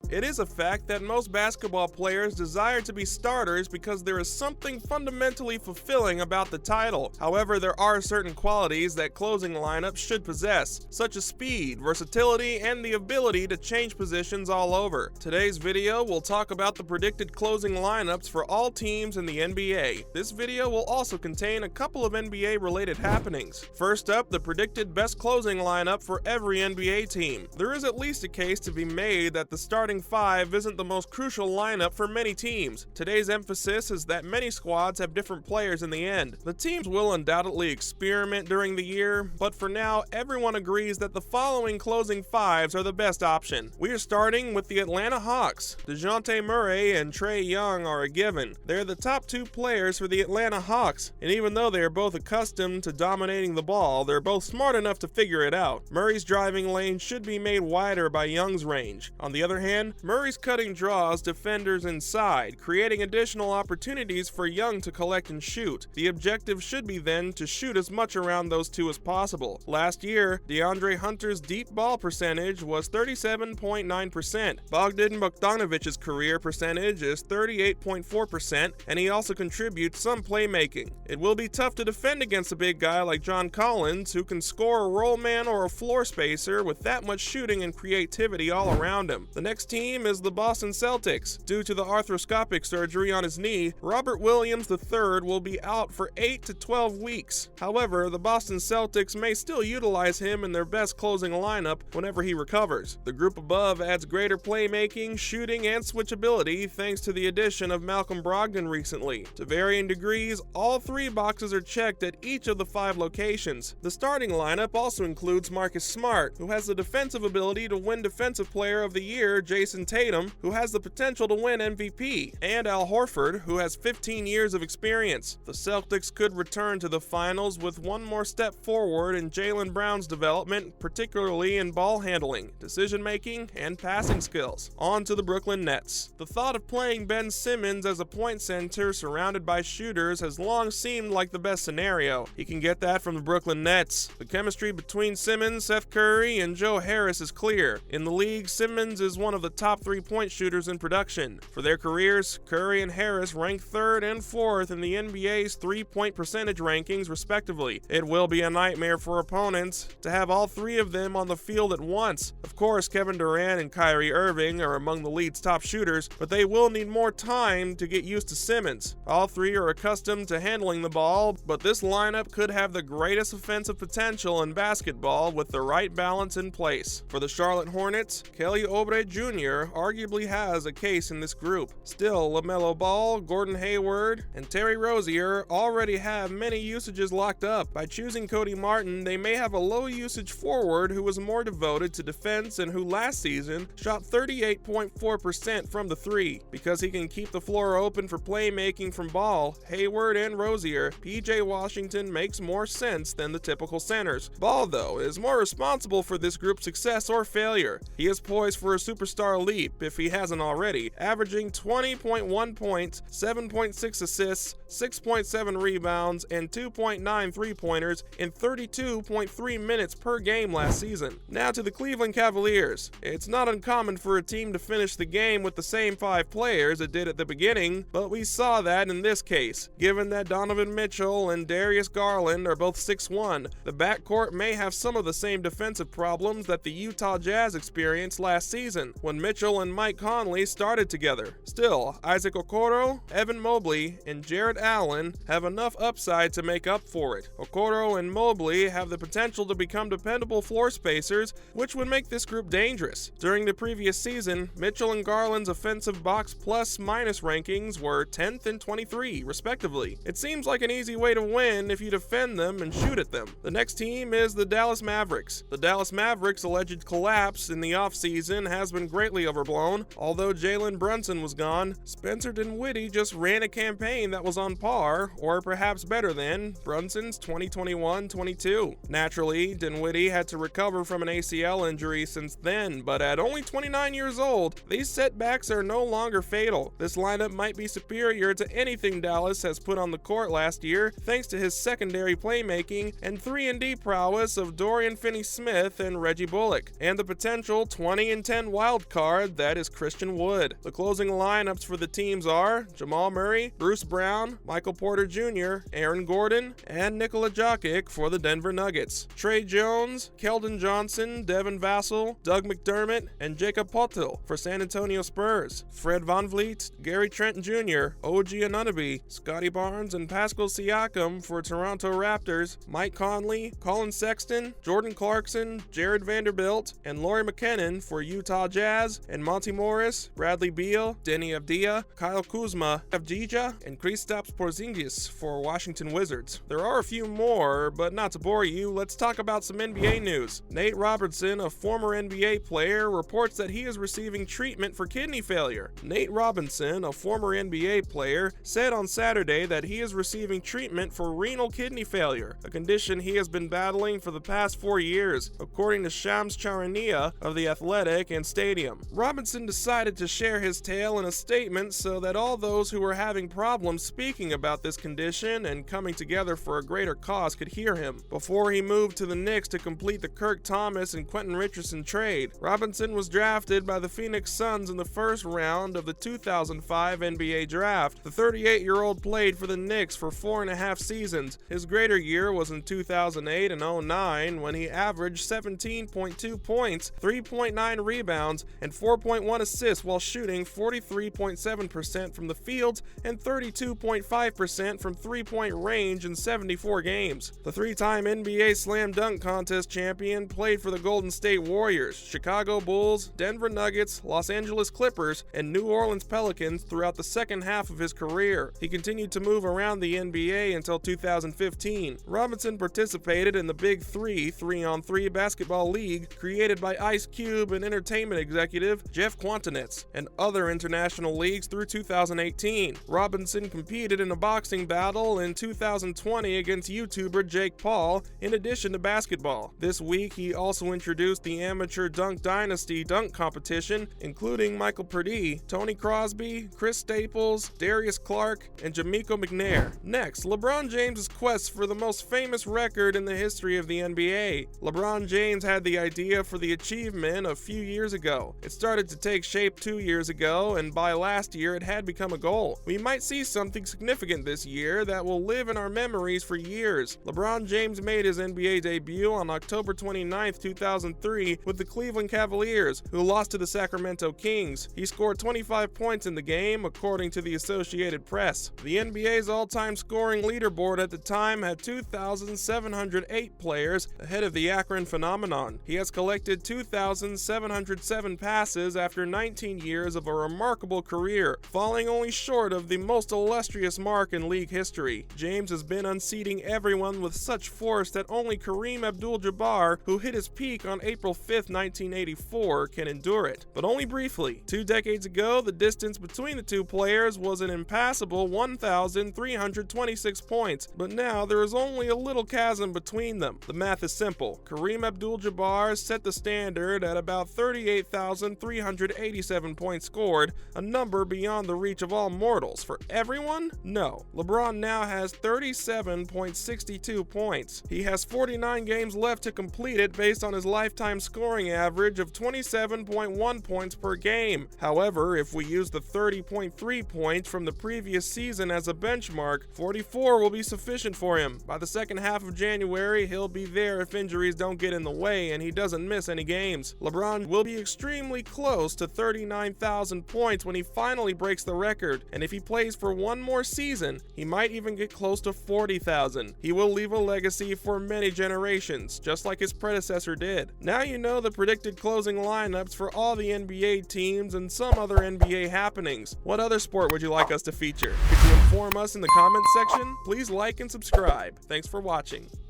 It is a fact that most basketball players desire to be starters because there is something fundamentally fulfilling about the title. However, there are certain qualities that closing lineups should possess, such as speed, versatility, and the ability to change positions all over. Today's video will talk about the predicted closing lineups for all teams in the NBA. This video will also contain a couple of NBA-related happenings. First up, the predicted best closing lineup for every NBA team. There is at least a case to be made that the starting five isn't the most crucial lineup for many teams. Today's emphasis is that many squads have different players in the end. The teams will undoubtedly experiment during the year, but for now, everyone agrees that the following closing fives are the best option. We are starting with the Atlanta Hawks. DeJounte Murray and Trae Young are a given. They're the top two players for the Atlanta Hawks, and even though they are both accustomed to dominating the ball, they're both smart enough to figure it out. Murray's driving lane should be made wider by Young's range. On the other hand, Murray's cutting draws defenders inside, creating additional opportunities for Young to collect and shoot. The objective should be then to shoot as much around those two as possible. Last year, DeAndre Hunter's deep ball percentage was 37.9%. Bogdan Bogdanovic's career percentage is 38.4%, and he also contributes some playmaking. It will be tough to defend against a big guy like John Collins, who can score a roll man or a floor spacer with that much shooting and creativity all around him. The next team is the Boston Celtics. Due to the arthroscopic surgery on his knee, Robert Williams III will be out for 8 to 12 weeks. However, the Boston Celtics may still utilize him in their best closing lineup whenever he recovers. The group above adds greater playmaking, shooting, and switchability thanks to the addition of Malcolm Brogdon recently. To varying degrees, all three boxes are checked at each of the 5 locations. The starting lineup also includes Marcus Smart, who has the defensive ability to win Defensive Player of the Year, Jason Tatum, who has the potential to win MVP, and Al Horford, who has 15 years of experience. The Celtics could return to the finals with one more step forward in Jaylen Brown's development, particularly in ball handling, decision-making, and passing skills. On to the Brooklyn Nets. The thought of playing Ben Simmons as a point center surrounded by shooters has long seemed like the best scenario. He can get that from the Brooklyn Nets. The chemistry between Simmons, Seth Curry, and Joe Harris is clear. In the league, Simmons is one of the top 3-point shooters in production. For their careers, Curry and Harris rank 3rd and 4th in the NBA's 3-point percentage rankings, respectively. It will be a nightmare for opponents to have all three of them on the field at once. Of course, Kevin Durant and Kyrie Irving are among the league's top shooters, but they will need more time to get used to Simmons. All three are accustomed to handling the ball, but this lineup could have the greatest offensive potential in basketball with the right balance in place. For the Charlotte Hornets, Kelly Oubre Jr. arguably has a case in this group. Still, LaMelo Ball, Gordon Hayward, and Terry Rozier already have many usages locked up. By choosing Cody Martin, they may have a low-usage forward who was more devoted to defense and who last season shot 38.4% from the three. Because he can keep the floor open for playmaking from Ball, Hayward, and Rozier, PJ Washington makes more sense than the typical centers. Ball, though, is more responsible for this group's success or failure. He is poised for a superstar leap if he hasn't already, averaging 20.1 points, 7.6 assists, 6.7 rebounds, and 2.9 three-pointers in 32.3 minutes per game last season. Now to the Cleveland Cavaliers. It's not uncommon for a team to finish the game with the same 5 players it did at the beginning, but we saw that in this case. Given that Donovan Mitchell and Darius Garland are both 6'1", the backcourt may have some of the same defensive problems that the Utah Jazz experienced last season when Mitchell and Mike Conley started together. Still, Isaac Okoro, Evan Mobley, and Jared Allen have enough upside to make up for it. Okoro and Mobley have the potential to become dependable floor spacers, which would make this group dangerous. During the previous season, Mitchell and Garland's offensive box plus-minus rankings were 10th and 23, respectively. It seems like an easy way to win if you defend them and shoot at them. The next team is the Dallas Mavericks. The Dallas Mavericks' alleged collapse in the offseason has been greatly overblown. Although Jalen Brunson was gone, Spencer Dinwiddie just ran a campaign that was on par, or perhaps better than, Brunson's 2021-22. Naturally, Dinwiddie had to recover from an ACL injury since then, but at only 29 years old, these setbacks are no longer fatal. This lineup might be superior to anything Dallas has put on the court last year, thanks to his secondary playmaking and 3-and-D prowess of Dorian Finney-Smith and Reggie Bullock, and the potential 20-and-10 wild card, that is Christian Wood. The closing lineups for the teams are Jamal Murray, Bruce Brown, Michael Porter Jr., Aaron Gordon, and Nikola Jokic for the Denver Nuggets. Trey Jones, Keldon Johnson, Devin Vassell, Doug McDermott, and Jakob Poeltl for San Antonio Spurs. Fred VanVleet, Gary Trent Jr., OG Anunoby, Scotty Barnes, and Pascal Siakam for Toronto Raptors. Mike Conley, Colin Sexton, Jordan Clarkson, Jared Vanderbilt, and Lauri McKinnon for Utah Jazz, and Monty Morris, Bradley Beal, Denny Avdija, Kyle Kuzma, Avdija, and Kristaps Porzingis for Washington Wizards. There are a few more, but not to bore you, let's talk about some NBA news. Nate Robinson, a former NBA player, reports that he is receiving treatment for kidney failure. Nate Robinson, a former NBA player, said on Saturday that he is receiving treatment for renal kidney failure, a condition he has been battling for the past 4 years, according to Shams Charania of The Athletic and Stadium. Robinson decided to share his tale in a statement so that all those who were having problems speaking about this condition and coming together for a greater cause could hear him. Before he moved to the Knicks to complete the Kirk Thomas and Quentin Richardson trade, Robinson was drafted by the Phoenix Suns in the first round of the 2005 NBA draft. The 38-year-old played for the Knicks for 4.5 seasons. His greater year was in 2008 and 09 when he averaged 17.2 points, 3.9 rebounds, and 4.1 assists while shooting 43.7% from the field and 32.5% from three-point range in 74 games. The three-time NBA Slam Dunk Contest champion played for the Golden State Warriors, Chicago Bulls, Denver Nuggets, Los Angeles Clippers, and New Orleans Pelicans throughout the second half of his career. He continued to move around the NBA until 2015. Robinson participated in the Big Three 3-on-3 basketball league created by Ice Cube and entertainment executive Jeff Quantinetz, and other international leagues through 2018. Robinson competed in a boxing battle in 2020 against YouTuber Jake Paul, in addition to basketball. This week, he also introduced the amateur Dunk Dynasty dunk competition, including Michael Purdy, Tony Crosby, Chris Staples, Darius Clark, and Jamiko McNair. Next, LeBron James' quest for the most famous record in the history of the NBA. LeBron James had the idea for the achievement a few years ago. It started to take shape 2 years ago, and by last year it had become a goal. We might see something significant this year that will live in our memories for years. LeBron James made his NBA debut on October 29, 2003 with the Cleveland Cavaliers, who lost to the Sacramento Kings. He scored 25 points in the game, according to the Associated Press. The NBA's all-time scoring leaderboard at the time had 2,708 players, ahead of the Akron phenomenon. He has collected 2,707 passes after 19 years of a remarkable career, falling only short of the most illustrious mark in league history. James has been unseating everyone with such force that only Kareem Abdul-Jabbar, who hit his peak on April 5, 1984, can endure it. But only briefly. 2 decades ago, the distance between the two players was an impassable 1,326 points, but now there is only a little chasm between them. The math is simple. Kareem Abdul-Jabbar set the standard at about 38,387 points scored, a number beyond the reach of all mortals. For everyone? No. LeBron now has 37.62 points. He has 49 games left to complete it based on his lifetime scoring average of 27.1 points per game. However, if we use the 30.3 points from the previous season as a benchmark, 44 will be sufficient for him. By the second half of January, he'll be there if injuries don't get in the way and he doesn't miss any games. LeBron will be extremely close to 39,000 points when he finally breaks the record, and if he plays for one more season, he might even get close to 40,000. He will leave a legacy for many generations, just like his predecessor did. Now you know the predicted closing lineups for all the NBA teams and some other NBA happenings. What other sport would you like us to feature? Could you inform us in the comments section? Please like and subscribe. Thanks for watching.